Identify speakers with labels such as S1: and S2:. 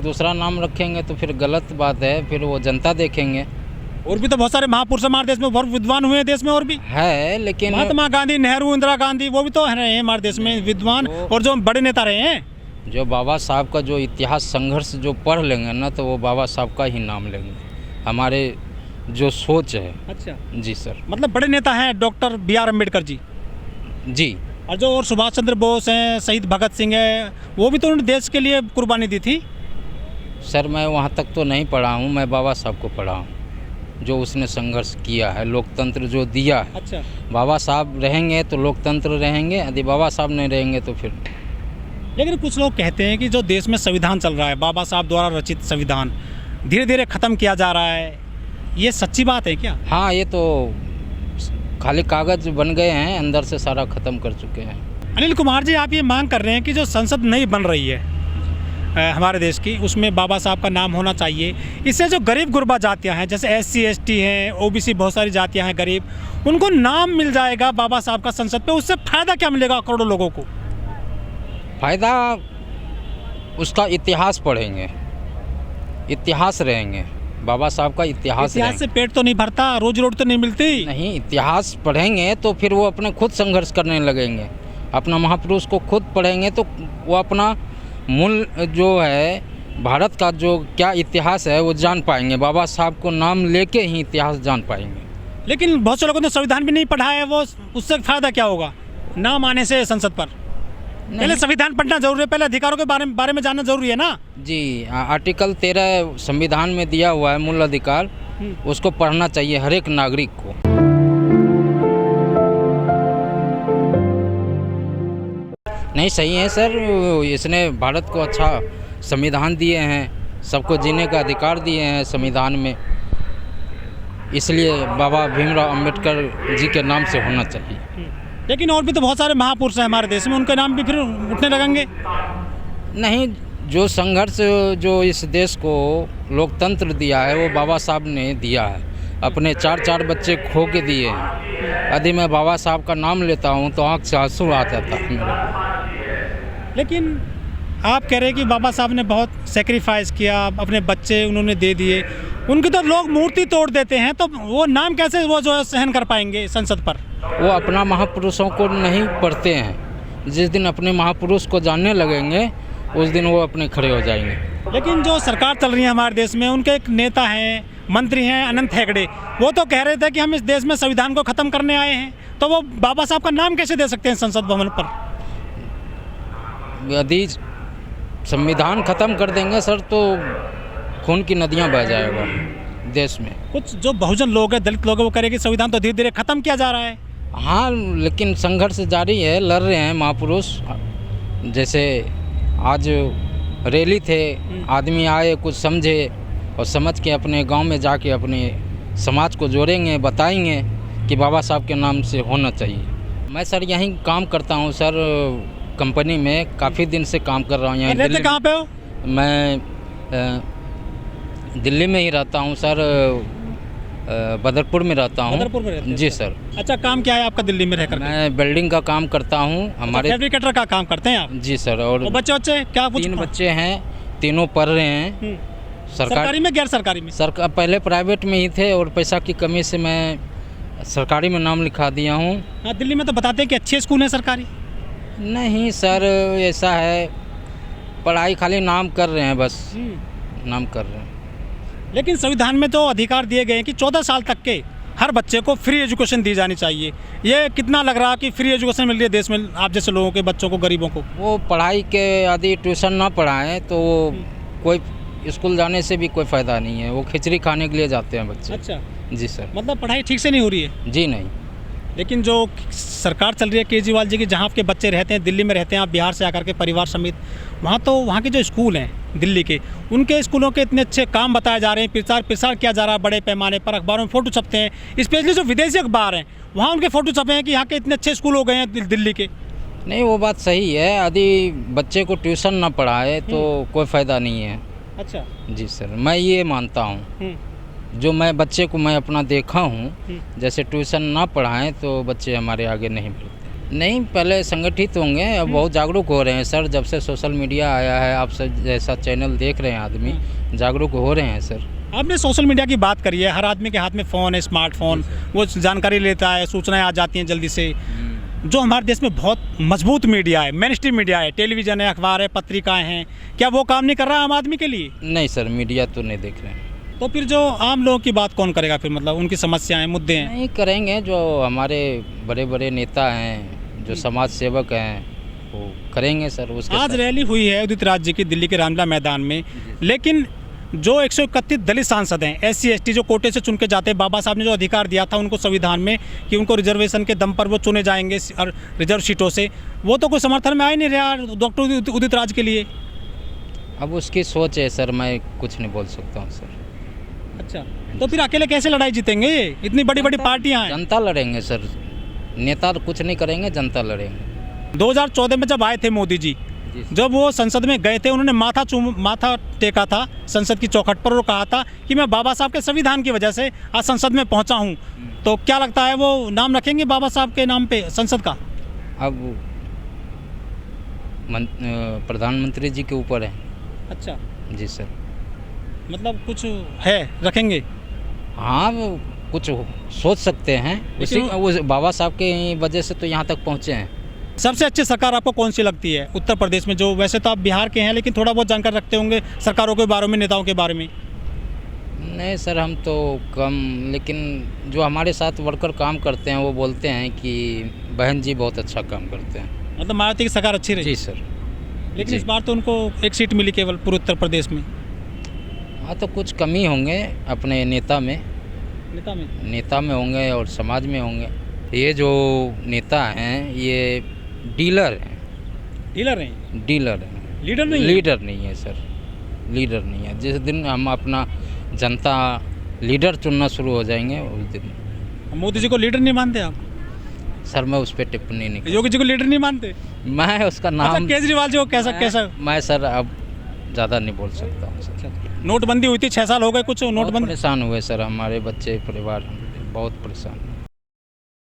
S1: दूसरा नाम रखेंगे तो फिर गलत बात है, फिर वो जनता देखेंगे।
S2: और भी तो बहुत सारे महापुरुष हमारे देश में, बहुत विद्वान हुए हैं देश में और भी
S1: है लेकिन
S2: महात्मा गांधी, नेहरू, इंदिरा गांधी, वो भी तो रहे हैं हमारे देश में विद्वान, और जो बड़े नेता रहे हैं।
S1: जो बाबा साहब का जो इतिहास संघर्ष जो पढ़ लेंगे ना, तो वो बाबा साहब का ही नाम लेंगे। हमारे जो सोच है।
S2: अच्छा
S1: जी सर।
S2: मतलब बड़े नेता हैं डॉक्टर B.R. अम्बेडकर जी
S1: जी।
S2: और जो और सुभाष चंद्र बोस हैं, शहीद भगत सिंह है, वो भी तो उन्होंने देश के लिए कुर्बानी दी थी।
S1: सर मैं वहाँ तक तो नहीं पढ़ा हूँ, मैं बाबा साहब को पढ़ा हूँ, जो उसने संघर्ष किया है, लोकतंत्र जो दिया है।
S2: अच्छा।
S1: बाबा साहब रहेंगे तो लोकतंत्र रहेंगे, यदि बाबा साहब नहीं रहेंगे तो फिर।
S2: लेकिन कुछ लोग कहते हैं कि जो देश में संविधान चल रहा है, बाबा साहब द्वारा रचित संविधान धीरे धीरे ख़त्म किया जा रहा है, ये सच्ची बात है क्या?
S1: हाँ, ये तो खाली कागज़ बन गए हैं, अंदर से सारा ख़त्म कर चुके हैं।
S2: अनिल कुमार जी, आप ये मांग कर रहे हैं कि जो संसद नई बन रही है हमारे देश की, उसमें बाबा साहब का नाम होना चाहिए। इससे जो गरीब गुरबा जातियां हैं, जैसे SC ST हैं, OBC, बहुत सारी जातियां हैं गरीब, उनको नाम मिल जाएगा बाबा साहब का संसद पे। उससे फ़ायदा क्या मिलेगा करोड़ों लोगों को?
S1: फ़ायदा उसका इतिहास पढ़ेंगे, इतिहास रहेंगे, बाबा साहब का इतिहास
S2: से पेट तो नहीं भरता, रोजी रोटी तो नहीं मिलती।
S1: नहीं, इतिहास पढ़ेंगे तो फिर वो अपने खुद संघर्ष करने लगेंगे। अपना महापुरुष को खुद पढ़ेंगे तो वो अपना मूल जो है भारत का जो क्या इतिहास है वो जान पाएंगे। बाबा साहब को नाम लेके ही इतिहास जान पाएंगे।
S2: लेकिन बहुत से लोगों ने संविधान भी नहीं पढ़ा है, वो उससे फ़ायदा क्या होगा नाम आने से संसद पर? पहले संविधान पढ़ना जरूरी है, पहले अधिकारों के बारे में जानना जरूरी है ना
S1: जी। आर्टिकल 13 संविधान में दिया हुआ है मूल अधिकार, उसको पढ़ना चाहिए हर एक नागरिक को। नहीं, सही है सर, इसने भारत को अच्छा संविधान दिए हैं, सबको जीने का अधिकार दिए हैं संविधान में, इसलिए बाबा भीमराव अंबेडकर जी के नाम से होना चाहिए।
S2: लेकिन और भी तो बहुत सारे महापुरुष हैं हमारे देश में, उनके नाम भी फिर उठने लगेंगे।
S1: नहीं, जो संघर्ष जो इस देश को लोकतंत्र दिया है वो बाबा साहब ने दिया है, अपने 4 बच्चे खो के दिए हैं। यदि मैं बाबा साहब का नाम लेता हूँ तो आँख से आंसू आ जाता है मेरा।
S2: लेकिन आप कह रहे हैं कि बाबा साहब ने बहुत सेक्रीफाइस किया, अपने बच्चे उन्होंने दे दिए, उनकी तो लोग मूर्ति तोड़ देते हैं, तो वो नाम कैसे वो जो है सहन कर पाएंगे संसद पर?
S1: वो अपना महापुरुषों को नहीं पढ़ते हैं। जिस दिन अपने महापुरुष को जानने लगेंगे उस दिन वो अपने खड़े हो जाएंगे।
S2: लेकिन जो सरकार चल रही है हमारे देश में, उनके एक नेता हैं, मंत्री हैं अनंत हेगड़े, वो तो कह रहे थे कि हम इस देश में संविधान को ख़त्म करने आए हैं, तो वो बाबा साहब का नाम कैसे दे सकते हैं संसद भवन पर?
S1: यदि संविधान ख़त्म कर देंगे सर तो खून की नदियाँ बह जाएगा देश में।
S2: कुछ जो बहुजन लोग हैं, दलित लोग हैं, वो कह रहे हैं कि संविधान तो धीरे धीरे ख़त्म किया जा रहा है।
S1: हाँ, लेकिन संघर्ष जारी है, लड़ रहे हैं महापुरुष। जैसे आज रैली थे, आदमी आए, कुछ समझे और समझ के अपने गांव में जाके अपने समाज को जोड़ेंगे, बताएंगे कि बाबा साहब के नाम से होना चाहिए। मैं सर यहीं काम करता हूँ सर, कंपनी में काफ़ी दिन से काम कर रहा हूँ। यहाँ
S2: रहते कहाँ पे हो?
S1: मैं दिल्ली में ही रहता हूँ सर, बदरपुर में रहता हूँ।
S2: बदरपुर में रहते हैं?
S1: जी सर।
S2: अच्छा, काम क्या है आपका दिल्ली में रहकर?
S1: मैं वेल्डिंग का काम करता हूँ। हमारे
S2: फैब्रिकेटर का काम करते हैं आप?
S1: जी सर। और
S2: बच्चे क्या?
S1: 3 बच्चे हैं, तीनों पढ़ रहे हैं।
S2: सरकारी में, गैर सरकारी में?
S1: सरकार पहले प्राइवेट में ही थे और पैसा की कमी से मैं सरकारी में नाम लिखा दिया हूँ।
S2: हाँ, दिल्ली में तो बताते हैं कि अच्छे स्कूल हैं सरकारी।
S1: नहीं सर, ऐसा है, पढ़ाई खाली नाम कर रहे हैं, बस नाम कर रहे हैं।
S2: लेकिन संविधान में तो अधिकार दिए गए हैं कि 14 साल तक के हर बच्चे को फ्री एजुकेशन दी जानी चाहिए। ये कितना लग रहा कि फ्री एजुकेशन मिल रही है देश में आप जैसे लोगों के बच्चों को, गरीबों को?
S1: वो पढ़ाई के यदि ट्यूशन ना पढ़ाएं तो कोई स्कूल जाने से भी कोई फ़ायदा नहीं है, वो खिचड़ी खाने के लिए जाते हैं बच्चे।
S2: अच्छा
S1: जी सर।
S2: मतलब पढ़ाई ठीक से नहीं हो रही है?
S1: जी नहीं।
S2: लेकिन जो सरकार चल रही है केजरीवाल जी की, जहाँ आपके बच्चे रहते हैं, दिल्ली में रहते हैं आप, बिहार से आकर के परिवार समेत, वहाँ तो वहाँ के जो स्कूल हैं दिल्ली के, उनके स्कूलों के इतने अच्छे काम बताए जा रहे हैं, प्रचार किया जा रहा है बड़े पैमाने पर, अखबारों में फ़ोटो छपते हैं, स्पेशली जो विदेशी अखबार हैं वहाँ उनके फ़ोटो छपे हैं कि यहाँ के इतने अच्छे स्कूल हो गए हैं दिल्ली के।
S1: नहीं, वो बात सही है, यदि बच्चे को ट्यूशन ना पढ़ाए तो कोई फ़ायदा नहीं है।
S2: अच्छा
S1: जी सर, मैं ये मानता हूँ। जो मैं बच्चे को मैं अपना देखा हूँ, जैसे ट्यूशन ना पढ़ाएं तो बच्चे हमारे आगे नहीं बढ़ते। नहीं, पहले संगठित होंगे, अब बहुत जागरूक हो रहे हैं सर। जब से सोशल मीडिया आया है, आप सब जैसा चैनल देख रहे हैं, आदमी जागरूक हो रहे हैं सर।
S2: आपने सोशल मीडिया की बात करी है, हर आदमी के हाथ में फ़ोन है, स्मार्टफोन, वो जानकारी लेता है, सूचनाएं आ जाती हैं जल्दी से। जो हमारे देश में बहुत मजबूत मीडिया है, मेन स्ट्रीम मीडिया है, टेलीविज़न है, अखबार है, पत्रिकाएं हैं, क्या वो काम नहीं कर रहा है आम आदमी के लिए?
S1: नहीं सर, मीडिया तो नहीं देख रहे हैं।
S2: तो फिर जो आम लोगों की बात कौन करेगा फिर? मतलब उनकी समस्याएं, मुद्दे हैं।
S1: नहीं करेंगे, जो हमारे बड़े बड़े नेता हैं, जो समाज सेवक हैं, वो करेंगे सर। उसके
S2: आज
S1: साथ
S2: रैली हुई है उदित राज जी की दिल्ली के रामलीला मैदान में, लेकिन जो 131 दलित सांसद हैं, SC ST जो कोटे से चुन के जाते हैं, बाबा साहब ने जो अधिकार दिया था उनको संविधान में कि उनको रिजर्वेशन के दम पर वो चुने जाएंगे और रिजर्व सीटों से, वो तो कोई समर्थन में आ ही नहीं रहा डॉक्टर उदित राज के लिए।
S1: अब उसकी सोच है सर, मैं कुछ नहीं बोल सकता हूँ सर।
S2: अच्छा, तो फिर अकेले कैसे लड़ाई जीतेंगे? इतनी बड़ी बड़ी पार्टियां हैं।
S1: जनता लड़ेंगे सर, नेता तो कुछ नहीं करेंगे, जनता लड़ेंगे।
S2: 2014 में जब आए थे मोदी जी, जब वो संसद में गए थे, उन्होंने माथा टेका था संसद की चौखट पर और कहा था कि मैं बाबा साहब के संविधान की वजह से आज संसद में पहुंचा हूं। तो क्या लगता है, वो नाम रखेंगे बाबा साहब के नाम पे संसद का?
S1: अब प्रधानमंत्री जी के ऊपर है।
S2: अच्छा
S1: जी सर।
S2: मतलब कुछ है, रखेंगे?
S1: हाँ, वो कुछ सोच सकते हैं, उसी वो बाबा साहब के वजह से तो यहाँ तक पहुँचे हैं।
S2: सबसे अच्छी सरकार आपको कौन सी लगती है उत्तर प्रदेश में? जो वैसे तो आप बिहार के हैं, लेकिन थोड़ा बहुत जानकारी रखते होंगे सरकारों के बारे में, नेताओं के बारे में।
S1: नहीं सर, हम तो कम, लेकिन जो हमारे साथ वर्कर काम करते हैं वो बोलते हैं कि बहन जी बहुत अच्छा काम करते हैं।
S2: मतलब मायावती की सरकार अच्छी रही?
S1: जी सर।
S2: लेकिन
S1: जी।
S2: इस बार तो उनको एक सीट मिली केवल पूरे उत्तर प्रदेश में।
S1: हाँ, तो कुछ कमी होंगे अपने नेता में होंगे और समाज में होंगे। ये जो नेता हैं, ये डीलर हैं।
S2: डीलर हैं?
S1: डीलर हैं,
S2: लीडर नहीं है?
S1: लीडर नहीं है सर, लीडर नहीं है। जिस दिन हम अपना जनता लीडर चुनना शुरू हो जाएंगे, उस दिन।
S2: मोदी जी को लीडर नहीं मानते आप?
S1: सर मैं उस पर टिप्पणी नहीं
S2: योगी जी को लीडर नहीं मानते?
S1: मैं उसका नाम।
S2: अच्छा, केजरीवाल जी को कैसा?
S1: मैं सर अब ज़्यादा नहीं बोल सकता हूँ सर।
S2: नोटबंदी हुई थी, 6 साल हो गए कुछ
S1: बहुत
S2: नोटबंदी।
S1: परेशान हुए सर, हमारे बच्चे परिवार बहुत परेशान हुए।